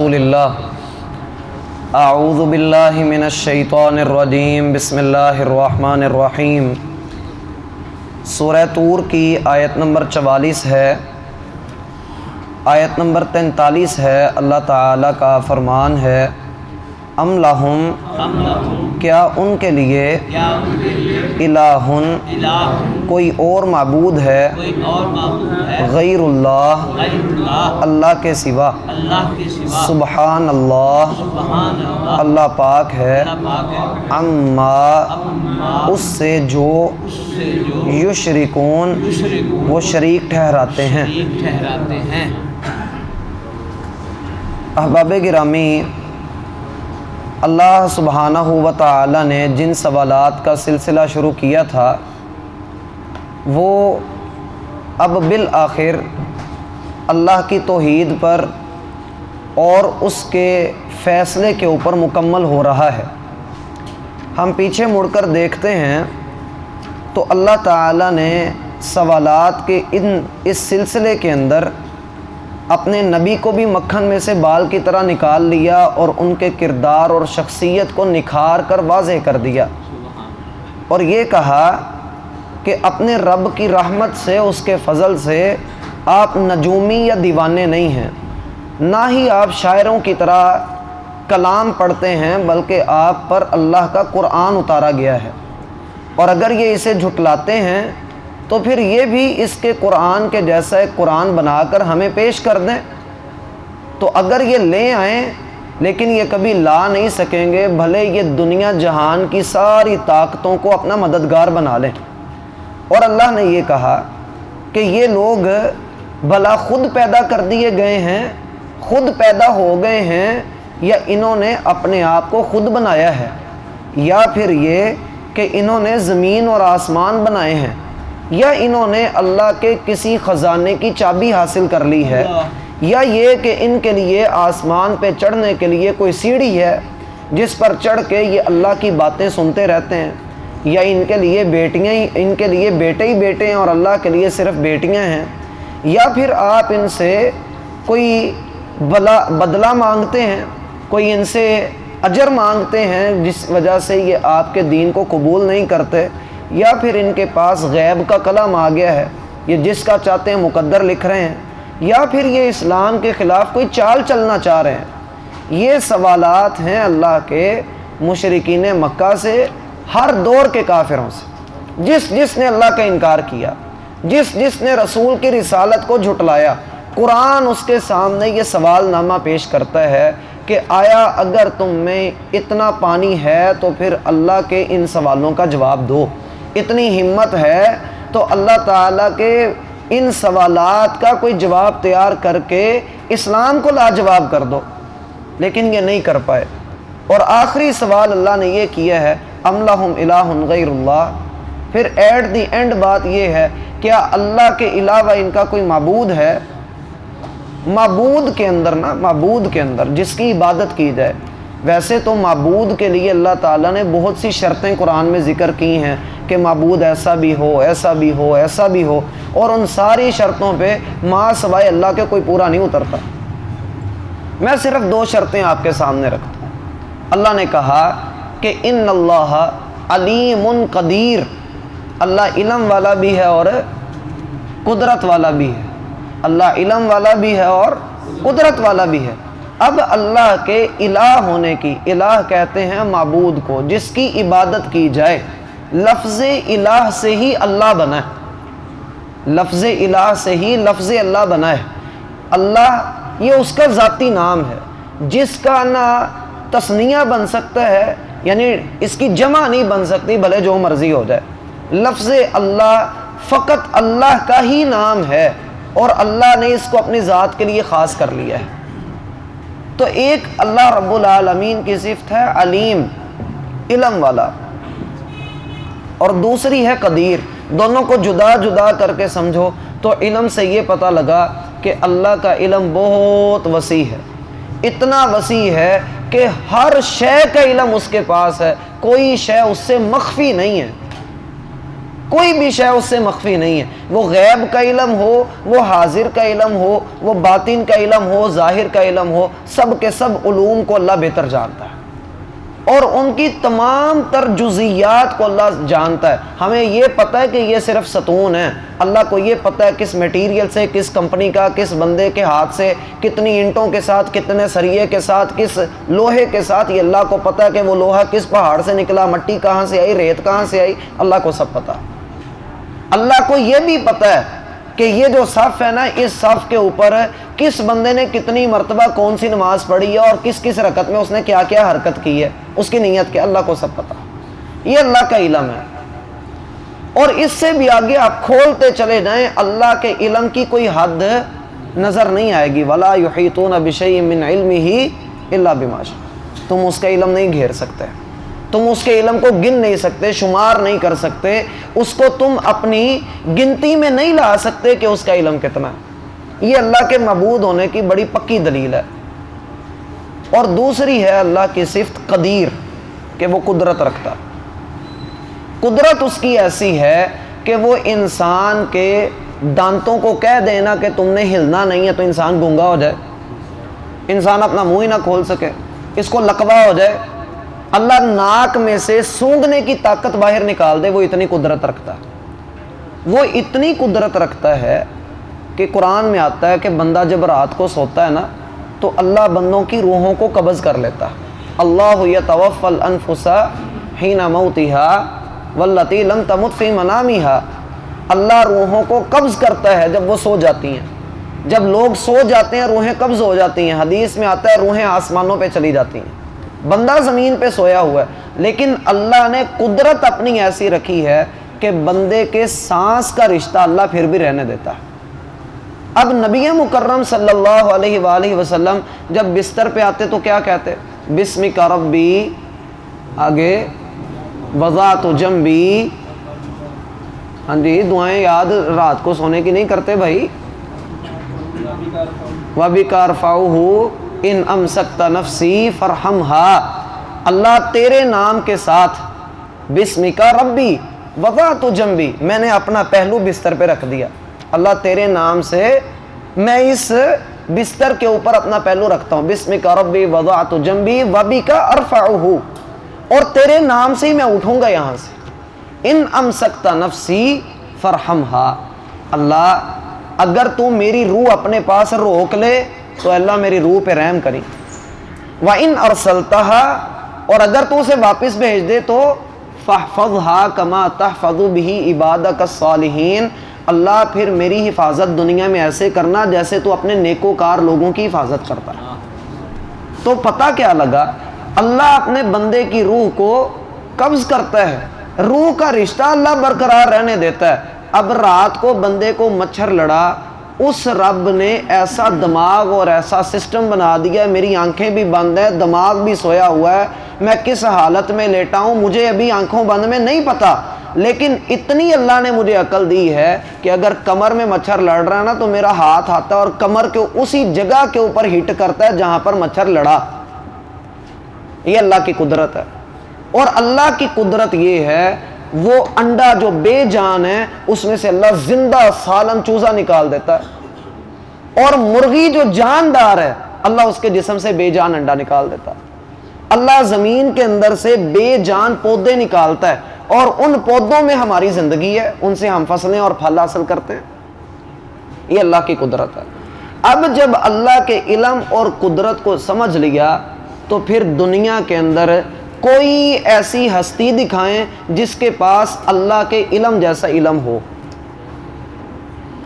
رسول اللہ اعوذ باللہ من الشیطان الرجیم بسم اللہ الرحمن الرحیم۔ سورہ طور کی آیت نمبر 44 ہے، آیت نمبر 43 ہے۔ اللہ تعالیٰ کا فرمان ہے ام لہم، کیا ان کے لیے الہٌ، کوئی اور معبود ہے غیر اللہ، اللہ کے سوا، سبحان اللہ، اللہ پاک ہے، عما، اس سے جو یشرکون، وہ شریک ٹھہراتے ہیں۔ احباب گرامی، اللہ سبحانہ و تعالی نے جن سوالات کا سلسلہ شروع کیا تھا وہ اب بالآخر اللہ کی توحید پر اور اس کے فیصلے کے اوپر مکمل ہو رہا ہے۔ ہم پیچھے مڑ کر دیکھتے ہیں تو اللہ تعالی نے سوالات کے اس سلسلے کے اندر اپنے نبی کو بھی مکھن میں سے بال کی طرح نکال لیا اور ان کے کردار اور شخصیت کو نکھار کر واضح کر دیا، اور یہ کہا کہ اپنے رب کی رحمت سے، اس کے فضل سے آپ نجومی یا دیوانے نہیں ہیں، نہ ہی آپ شاعروں کی طرح کلام پڑھتے ہیں، بلکہ آپ پر اللہ کا قرآن اتارا گیا ہے، اور اگر یہ اسے جھٹلاتے ہیں تو پھر یہ بھی اس کے قرآن کے جیسا ایک قرآن بنا کر ہمیں پیش کر دیں۔ تو اگر یہ لے آئیں لیکن یہ کبھی لا نہیں سکیں گے، بھلے یہ دنیا جہان کی ساری طاقتوں کو اپنا مددگار بنا لیں۔ اور اللہ نے یہ کہا کہ یہ لوگ بھلا خود پیدا کر دیے گئے ہیں، خود پیدا ہو گئے ہیں، یا انہوں نے اپنے آپ کو خود بنایا ہے، یا پھر یہ کہ انہوں نے زمین اور آسمان بنائے ہیں، یا انہوں نے اللہ کے کسی خزانے کی چابی حاصل کر لی ہے، یا یہ کہ ان کے لیے آسمان پہ چڑھنے کے لیے کوئی سیڑھی ہے جس پر چڑھ کے یہ اللہ کی باتیں سنتے رہتے ہیں، یا ان کے لیے بیٹے ہی بیٹے ہیں اور اللہ کے لیے صرف بیٹیاں ہیں، یا پھر آپ ان سے کوئی بدلہ مانگتے ہیں، کوئی ان سے اجر مانگتے ہیں جس وجہ سے یہ آپ کے دین کو قبول نہیں کرتے، یا پھر ان کے پاس غیب کا کلام آ گیا ہے، یہ جس کا چاہتے ہیں مقدر لکھ رہے ہیں، یا پھر یہ اسلام کے خلاف کوئی چال چلنا چاہ رہے ہیں۔ یہ سوالات ہیں اللہ کے مشرکین مکہ سے، ہر دور کے کافروں سے، جس نے اللہ کا انکار کیا، جس نے رسول کی رسالت کو جھٹلایا۔ قرآن اس کے سامنے یہ سوال نامہ پیش کرتا ہے کہ آیا اگر تم میں اتنا پانی ہے تو پھر اللہ کے ان سوالوں کا جواب دو، اتنی ہمت ہے تو اللہ تعالیٰ کے ان سوالات کا کوئی جواب تیار کر کے اسلام کو لاجواب کر دو، لیکن یہ نہیں کر پائے۔ اور آخری سوال اللہ نے یہ کیا ہے ام لہم الہ غیر اللہ۔ پھر ایٹ دی اینڈ بات یہ ہے کیا اللہ کے علاوہ ان کا کوئی معبود ہے؟ معبود کے اندر جس کی عبادت کی جائے، ویسے تو معبود کے لیے اللہ تعالیٰ نے بہت سی شرطیں قرآن میں ذکر کی ہیں کہ معبود ایسا بھی ہو، ایسا بھی ہو، ایسا بھی ہو، اور ان ساری شرطوں پہ ماں سوائے اللہ کے کوئی پورا نہیں اترتا۔ میں صرف 2 شرطیں آپ کے سامنے رکھتا ہوں۔ اللہ نے کہا کہ ان اللہ علیم قدیر، اللہ علم والا بھی ہے اور قدرت والا بھی ہے، اللہ علم والا بھی ہے اور قدرت والا بھی ہے۔ اب اللہ کے الہ ہونے کی، الہ کہتے ہیں معبود کو جس کی عبادت کی جائے، لفظ الہ سے ہی اللہ بنا ہے، لفظ الہ سے ہی لفظ اللہ بنا ہے۔ اللہ یہ اس کا ذاتی نام ہے جس کا نہ تثنیہ بن سکتا ہے، یعنی اس کی جمع نہیں بن سکتی بھلے جو مرضی ہو جائے۔ لفظ اللہ فقط اللہ کا ہی نام ہے اور اللہ نے اس کو اپنی ذات کے لیے خاص کر لیا ہے۔ تو ایک اللہ رب العالمین کی صفت ہے علیم، علم والا، اور دوسری ہے قدیر۔ دونوں کو جدا جدا کر کے سمجھو تو علم سے یہ پتہ لگا کہ اللہ کا علم بہت وسیع ہے، اتنا وسیع ہے کہ ہر شے کا علم اس کے پاس ہے، کوئی شے اس سے مخفی نہیں ہے۔ کوئی بھی شے اس سے مخفی نہیں ہے، وہ غیب کا علم ہو، وہ حاضر کا علم ہو، وہ باطن کا علم ہو، ظاہر کا علم ہو، سب کے سب علوم کو اللہ بہتر جانتا ہے اور ان کی تمام تر جزیات کو اللہ جانتا ہے۔ ہمیں یہ پتہ ہے کہ یہ صرف ستون ہے، اللہ کو یہ پتہ ہے کس میٹیریل سے، کس کمپنی کا، کس بندے کے ہاتھ سے، کتنی اینٹوں کے ساتھ، کتنے سریے کے ساتھ، کس لوہے کے ساتھ، یہ اللہ کو پتہ ہے کہ وہ لوہا کس پہاڑ سے نکلا، مٹی کہاں سے آئی، ریت کہاں سے آئی، اللہ کو سب پتہ۔ اللہ کو یہ بھی پتہ ہے کہ یہ جو صف ہے نا، اس صف کے اوپر کس بندے نے کتنی مرتبہ کون سی نماز پڑھی ہے اور کس کس رکعت میں اس نے کیا کیا حرکت کی ہے، اس کی نیت کیا، اللہ کو سب پتہ۔ یہ اللہ کا علم ہے۔ اور اس سے بھی آگے آپ کھولتے چلے جائیں، اللہ کے علم کی کوئی حد نظر نہیں آئے گی۔ وَلَا يُحِيطُونَ بِشَيْءٍ مِّنْ عِلْمِهِ إِلَّا بِمَا شَاءَ۔ تم اس کا علم نہیں گھیر سکتے، تم اس کے علم کو گن نہیں سکتے، شمار نہیں کر سکتے، اس کو تم اپنی گنتی میں نہیں لا سکتے کہ اس کا علم کتنا ہے۔ یہ اللہ کے معبود ہونے کی بڑی پکی دلیل ہے۔ اور دوسری ہے اللہ کی صفت قدیر، کہ وہ قدرت رکھتا۔ قدرت اس کی ایسی ہے کہ وہ انسان کے دانتوں کو کہہ دینا کہ تم نے ہلنا نہیں ہے تو انسان گونگا ہو جائے، انسان اپنا منہ ہی نہ کھول سکے، اس کو لقوہ ہو جائے، اللہ ناک میں سے سونگھنے کی طاقت باہر نکال دے، وہ اتنی قدرت رکھتا ہے۔ وہ اتنی قدرت رکھتا ہے کہ قرآن میں آتا ہے کہ بندہ جب رات کو سوتا ہے نا تو اللہ بندوں کی روحوں کو قبض کر لیتا ہے۔ اللہ یتوفی الانفس حین موتها واللتی لم تمت فی منامها۔ اللہ روحوں کو قبض کرتا ہے جب وہ سو جاتی ہیں۔ جب لوگ سو جاتے ہیں روحیں قبض ہو جاتی ہیں، حدیث میں آتا ہے روحیں آسمانوں پہ چلی جاتی ہیں، بندہ زمین پہ سویا ہوا ہے، لیکن اللہ نے قدرت اپنی ایسی رکھی ہے کہ بندے کے سانس کا رشتہ اللہ پھر بھی رہنے دیتا ہے۔ اب نبی مکرم صلی اللہ علیہ وآلہ وسلم جب بستر پہ آتے تو کیا کہتے؟ بسمک ربی، آگے وضعت جنبی۔ ہاں جی، دعائیں یاد رات کو سونے کی نہیں کرتے بھائی۔ وَبِكَ أَرْفَعُهُ ان امسکت نفسی فرحمها۔ اللہ تیرے نام کے ساتھ، بسمک ربی وضعت جنبی، میں نے اپنا پہلو بستر پہ رکھ دیا۔ اللہ تیرے نام سے میں اس بستر کے اوپر اپنا پہلو رکھتا ہوں، بسمک ربی وضعت جنبی وبک ارفعہ، اور تیرے نام سے ہی میں اٹھوں گا یہاں سے۔ ان امسکت نفسی فرحمها، اللہ اگر تو میری روح اپنے پاس روک لے تو اللہ میری روح پہ رحم کری، وَإِنْ أَرْسَلْتَهَا، اور اگر تو اسے واپس بھیج دے تو فَاحْفَظْهَا كَمَا تَحْفَظُ بِهِ عِبَادَكَ الصَّالِحِينَ، اللہ پھر میری حفاظت دنیا میں ایسے کرنا جیسے تو اپنے نیکوکار لوگوں کی حفاظت کرتا ہے۔ تو پتہ کیا لگا؟ اللہ اپنے بندے کی روح کو قبض کرتا ہے، روح کا رشتہ اللہ برقرار رہنے دیتا ہے۔ اب رات کو بندے کو مچھر لڑا، اس رب نے ایسا دماغ اور ایسا سسٹم بنا دیا ہے، میری آنکھیں بھی بند ہیں، دماغ بھی سویا ہوا ہے، میں کس حالت میں لیٹا ہوں مجھے ابھی آنکھوں بند میں نہیں پتا، لیکن اتنی اللہ نے مجھے عقل دی ہے کہ اگر کمر میں مچھر لڑ رہا ہے نا تو میرا ہاتھ آتا ہے اور کمر کے اسی جگہ کے اوپر ہٹ کرتا ہے جہاں پر مچھر لڑا۔ یہ اللہ کی قدرت ہے۔ اور اللہ کی قدرت یہ ہے، وہ انڈا جو بے جان ہے اس میں سے اللہ زندہ سالم چوزا نکال دیتا ہے، اور مرغی جو جاندار ہے اللہ اس کے جسم سے بے جان انڈا نکال دیتا ہے۔ اللہ زمین کے اندر سے بے جان پودے نکالتا ہے اور ان پودوں میں ہماری زندگی ہے، ان سے ہم فصلیں اور پھل حاصل کرتے ہیں۔ یہ اللہ کی قدرت ہے۔ اب جب اللہ کے علم اور قدرت کو سمجھ لیا تو پھر دنیا کے اندر کوئی ایسی ہستی دکھائیں جس کے پاس اللہ کے علم جیسا علم ہو۔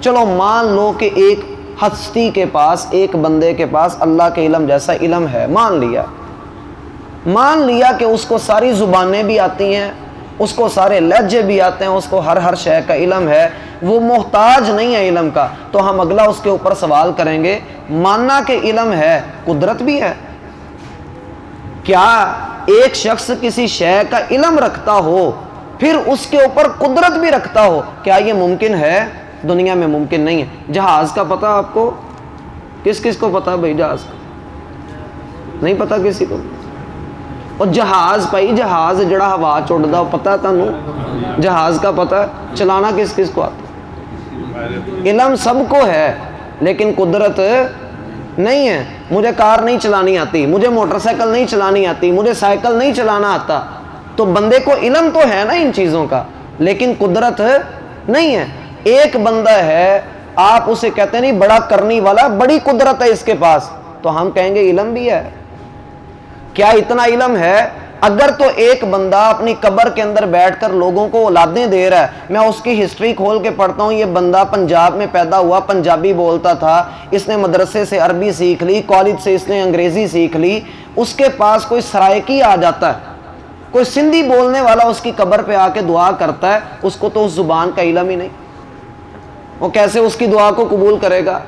چلو مان لو کہ ایک ہستی کے پاس، ایک بندے کے پاس اللہ کے علم جیسا علم ہے، مان لیا کہ اس کو ساری زبانیں بھی آتی ہیں، اس کو سارے لہجے بھی آتے ہیں، اس کو ہر شے کا علم ہے، وہ محتاج نہیں ہے علم کا، تو ہم اگلا اس کے اوپر سوال کریں گے، ماننا کہ علم ہے، قدرت بھی ہے؟ کیا ایک شخص کسی شے کا علم رکھتا ہو پھر اس کے اوپر قدرت بھی رکھتا ہو؟ کیا یہ ممکن ہے؟ دنیا میں ممکن نہیں ہے۔ جہاز کا پتہ آپ کو؟ کس کو پتہ بھائی جہاز کا؟ نہیں پتہ کسی کو؟ اور جہاز پائی جہاز جڑا ہوا چڑھتا وہ پتہ تمہیں جہاز کا پتہ چلانا کس کس کو آتا؟ علم سب کو ہے لیکن قدرت نہیں ہے. مجھے کار نہیں چلانی آتی, مجھے موٹر سائیکل نہیں چلانی آتی, مجھے سائیکل نہیں چلانا آتا. تو بندے کو علم تو ہے نا ان چیزوں کا لیکن قدرت نہیں ہے. ایک بندہ ہے آپ اسے کہتے ہیں نہیں بڑا کرنی والا, بڑی قدرت ہے اس کے پاس, تو ہم کہیں گے علم بھی ہے. کیا اتنا علم ہے؟ اگر تو ایک بندہ اپنی قبر کے اندر بیٹھ کر لوگوں کو اولادیں دے رہا ہے, میں اس کی ہسٹری کھول کے پڑھتا ہوں, یہ بندہ پنجاب میں پیدا ہوا, پنجابی بولتا تھا, اس نے مدرسے سے عربی سیکھ لی, کالج سے اس نے انگریزی سیکھ لی, اس کے پاس کوئی سرائکی آ جاتا ہے, کوئی سندھی بولنے والا اس کی قبر پہ آ کے دعا کرتا ہے, اس کو تو اس زبان کا علم ہی نہیں, وہ کیسے اس کی دعا کو قبول کرے گا؟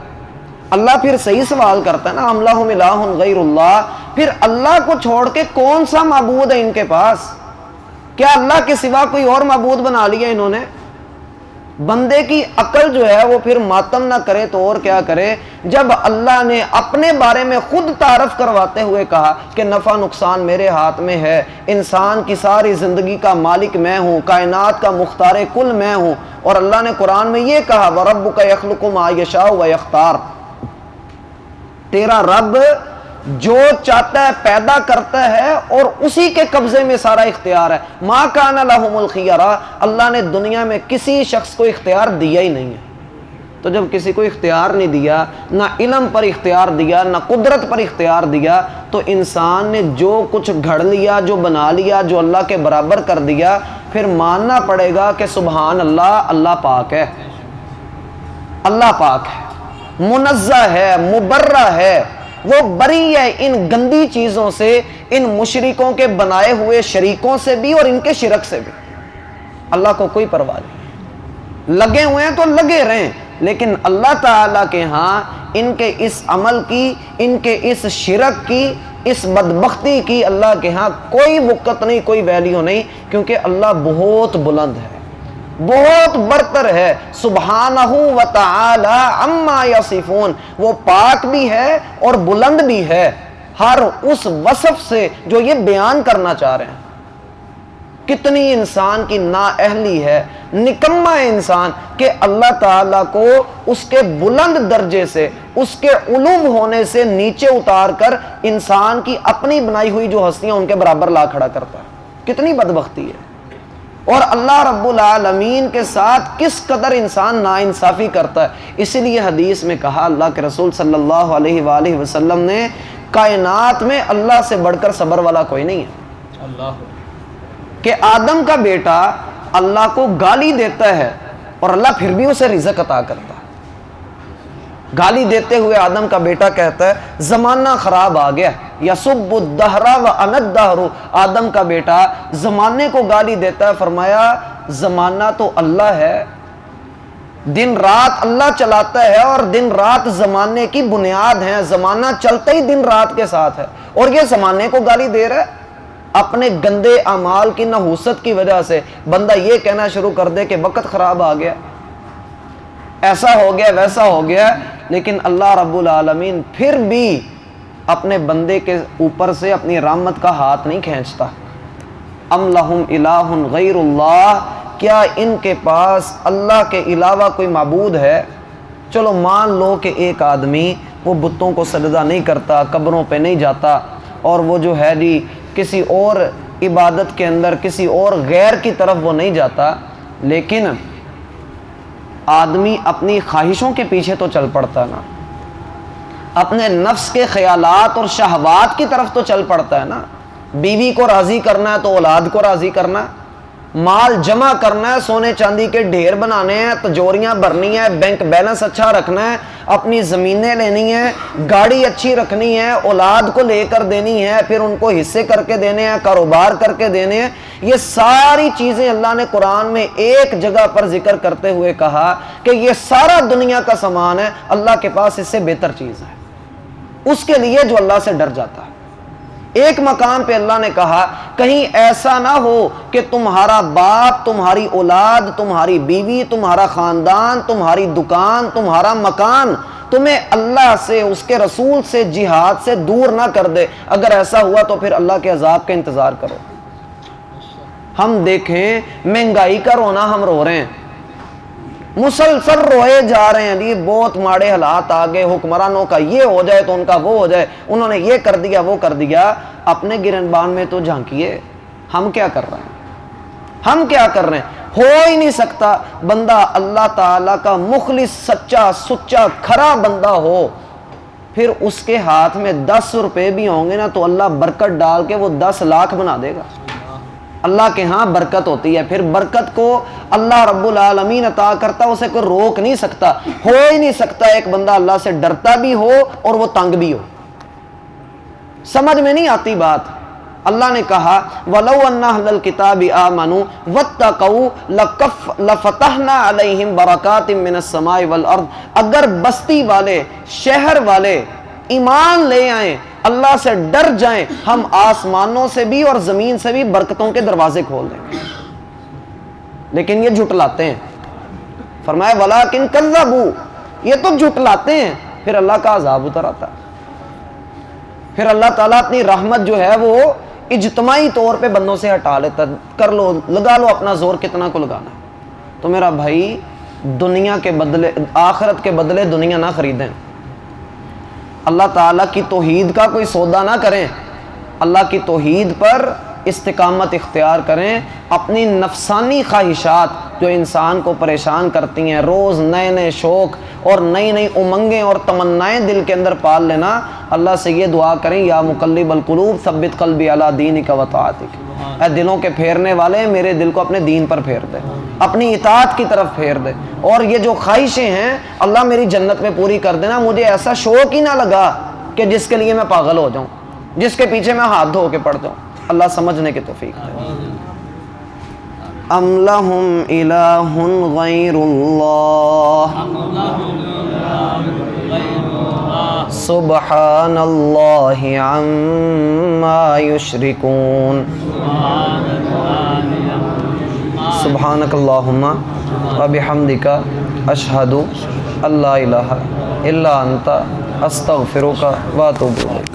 اللہ پھر صحیح سوال کرتا ہے نا, ام لہم الہ غیر اللہ, پھر اللہ کو چھوڑ کے کون سا معبود ہے ان کے پاس؟ کیا اللہ کے سوا کوئی اور معبود بنا لیا انہوں نے؟ بندے کی عقل جو ہے وہ پھر ماتم نہ کرے تو اور کیا کرے, جب اللہ نے اپنے بارے میں خود تعارف کرواتے ہوئے کہا کہ نفع نقصان میرے ہاتھ میں ہے, انسان کی ساری زندگی کا مالک میں ہوں, کائنات کا مختار کل میں ہوں, اور اللہ نے قرآن میں یہ کہا وَرَبُّكَ يَخْلُقُ مَا يَشَاءُ وَيَخْتَارُ, تیرا رب جو چاہتا ہے پیدا کرتا ہے اور اسی کے قبضے میں سارا اختیار ہے. ما کان لہم الخیرہ, اللہ نے دنیا میں کسی شخص کو اختیار دیا ہی نہیں ہے. تو جب کسی کو اختیار نہیں دیا, نہ علم پر اختیار دیا, نہ قدرت پر اختیار دیا, تو انسان نے جو کچھ گھڑ لیا, جو بنا لیا, جو اللہ کے برابر کر دیا, پھر ماننا پڑے گا کہ سبحان اللہ, اللہ پاک ہے, اللہ پاک ہے, منزہ ہے, مبرہ ہے, وہ بری ہے ان گندی چیزوں سے, ان مشرکوں کے بنائے ہوئے شریکوں سے بھی اور ان کے شرک سے بھی. اللہ کو کوئی پرواہ نہیں, لگے ہوئے ہیں تو لگے رہیں, لیکن اللہ تعالیٰ کے ہاں ان کے اس عمل کی, ان کے اس شرک کی, اس بدبختی کی اللہ کے ہاں کوئی وقت نہیں, کوئی ویلیو نہیں, کیونکہ اللہ بہت بلند ہے, بہت برتر ہے. سبحانہ و تعالی عما یصفون, وہ پاک بھی ہے اور بلند بھی ہے ہر اس وصف سے جو یہ بیان کرنا چاہ رہے ہیں. کتنی انسان کی نااہلی ہے, نکما ہے انسان کہ اللہ تعالیٰ کو اس کے بلند درجے سے, اس کے علوم ہونے سے نیچے اتار کر انسان کی اپنی بنائی ہوئی جو ہستیاں ان کے برابر لا کھڑا کرتا ہے. کتنی بدبختی ہے. اور اللہ رب العالمین کے ساتھ کس قدر انسان ناانصافی کرتا ہے. اسی لیے حدیث میں کہا اللہ کے رسول صلی اللہ علیہ وآلہ وسلم نے, کائنات میں اللہ سے بڑھ کر صبر والا کوئی نہیں ہے. اللہ کہ آدم کا بیٹا اللہ کو گالی دیتا ہے اور اللہ پھر بھی اسے رزق عطا کرتا ہے. گالی دیتے ہوئے آدم کا بیٹا کہتا ہے زمانہ خراب آ گیا, یسب الدہر وانا الدہر, آدم کا بیٹا زمانے کو گالی دیتا ہے. فرمایا زمانہ تو اللہ ہے, دن رات اللہ چلاتا ہے, اور دن رات زمانے کی بنیاد ہے, زمانہ چلتا ہی دن رات کے ساتھ ہے, اور یہ زمانے کو گالی دے رہا ہے. اپنے گندے اعمال کی نحوست کی وجہ سے بندہ یہ کہنا شروع کر دے کہ وقت خراب آ گیا, ایسا ہو گیا, ویسا ہو گیا, لیکن اللہ رب العالمین پھر بھی اپنے بندے کے اوپر سے اپنی رحمت کا ہاتھ نہیں کھینچتا. ام لہم الہ غیر اللہ, کیا ان کے پاس اللہ کے علاوہ کوئی معبود ہے؟ چلو مان لو کہ ایک آدمی وہ بتوں کو سجدہ نہیں کرتا, قبروں پہ نہیں جاتا, اور وہ جو ہے جی کسی اور عبادت کے اندر کسی اور غیر کی طرف وہ نہیں جاتا, لیکن آدمی اپنی خواہشوں کے پیچھے تو چل پڑتا ہے نا, اپنے نفس کے خیالات اور شہوات کی طرف تو چل پڑتا ہے نا. بیوی کو راضی کرنا ہے تو اولاد کو راضی کرنا ہے, مال جمع کرنا ہے, سونے چاندی کے ڈھیر بنانے ہیں, تجوریاں بھرنی ہے, بینک بیلنس اچھا رکھنا ہے, اپنی زمینیں لینی ہیں, گاڑی اچھی رکھنی ہے, اولاد کو لے کر دینی ہے, پھر ان کو حصے کر کے دینے ہیں, کاروبار کر کے دینے ہیں. یہ ساری چیزیں اللہ نے قرآن میں ایک جگہ پر ذکر کرتے ہوئے کہا کہ یہ سارا دنیا کا سامان ہے, اللہ کے پاس اس سے بہتر چیز ہے اس کے لیے جو اللہ سے ڈر جاتا ہے. ایک مقام پہ اللہ نے کہا کہیں ایسا نہ ہو کہ تمہارا باپ, تمہاری اولاد, تمہاری بیوی, تمہارا خاندان, تمہاری دکان, تمہارا مکان تمہیں اللہ سے، اس کے رسول سے، جہاد سے دور نہ کر دے۔ اگر ایسا ہوا تو پھر اللہ کے عذاب کا انتظار کرو۔ ہم دیکھیں مہنگائی کا رونا ہم رو رہے ہیں، مسلسل روئے جا رہے ہیں، یہ بہت ماڑے حالات آگے، حکمرانوں کا یہ ہو جائے تو ان کا وہ ہو جائے، انہوں نے یہ کر دیا وہ کر دیا۔ اپنے گرنبان میں تو جھانکیے، ہم کیا کر رہے ہیں؟ ہم کیا کر رہے ہیں؟ ہو ہی نہیں سکتا بندہ اللہ تعالیٰ کا مخلص، سچا سچا کھرا بندہ ہو، پھر اس کے ہاتھ میں 10 روپے بھی ہوں گے نا تو اللہ برکت ڈال کے وہ 10 لاکھ بنا دے گا۔ اللہ کے ہاں برکت ہوتی ہے، پھر برکت کو اللہ رب العالمین عطا کرتا، اسے کوئی روک نہیں سکتا۔ ہو ہی نہیں سکتا ایک بندہ اللہ سے ڈرتا بھی ہو اور وہ تنگ بھی ہو۔ سمجھ میں نہیں آتی بات۔ اللہ نے کہا وَلَوْ أَنَّ أَهْلَ الْكِتَابِ آمَنُوا وَاتَّقَوْا لَفَتَحْنَا عَلَيْهِمْ بَرَكَاتٍ مِّنَ السَّمَاءِ وَالْأَرْضِ، اگر بستی والے، شہر والے ایمان لے آئیں، اللہ سے ڈر جائیں، ہم آسمانوں سے بھی اور زمین سے بھی برکتوں کے دروازے کھول دیں گے۔ لیکن یہ جھٹلاتے ہیں۔ فرمایا وَلَٰكِن كَذَّبُوا، یہ تو جھٹلاتے ہیں، پھر اللہ کا عذاب اتر آتا ہے۔ پھر اللہ تعالیٰ اپنی رحمت جو ہے وہ اجتماعی طور پہ بندوں سے ہٹا لیتا، کر لو، لگا لو اپنا زور کتنا کو لگانا ہے۔ تو میرا بھائی دنیا کے بدلے، آخرت کے بدلے دنیا نہ خریدیں، اللہ تعالیٰ کی توحید کا کوئی سودا نہ کریں، اللہ کی توحید پر استقامت اختیار کریں۔ اپنی نفسانی خواہشات جو انسان کو پریشان کرتی ہیں، روز نئے نئے شوق اور نئی نئی امنگیں اور تمنائیں دل کے اندر پال لینا، اللہ سے یہ دعا کریں یا مقلب القلوب ثبت قلبی علی دینک و طاعتک، اے دلوں کے پھیرنے والے میرے دل کو اپنے دین پر پھیر دے، اپنی اطاعت کی طرف پھیر دے، اور یہ جو خواہشیں ہیں اللہ میری جنت میں پوری کر دینا۔ مجھے ایسا شوق ہی نہ لگا کہ جس کے لیے میں پاگل ہو جاؤں، جس کے پیچھے میں ہاتھ دھو کے پڑ جاؤں۔ اللہ سمجھنے کی توفیق دے۔ ام لہم الہ غیر اللہ سبحان اللہ عما یشرکون۔ سبحانک اللہم وبحمدک اشہد ان لا الہ الا انت استغفرک واتوب الیک۔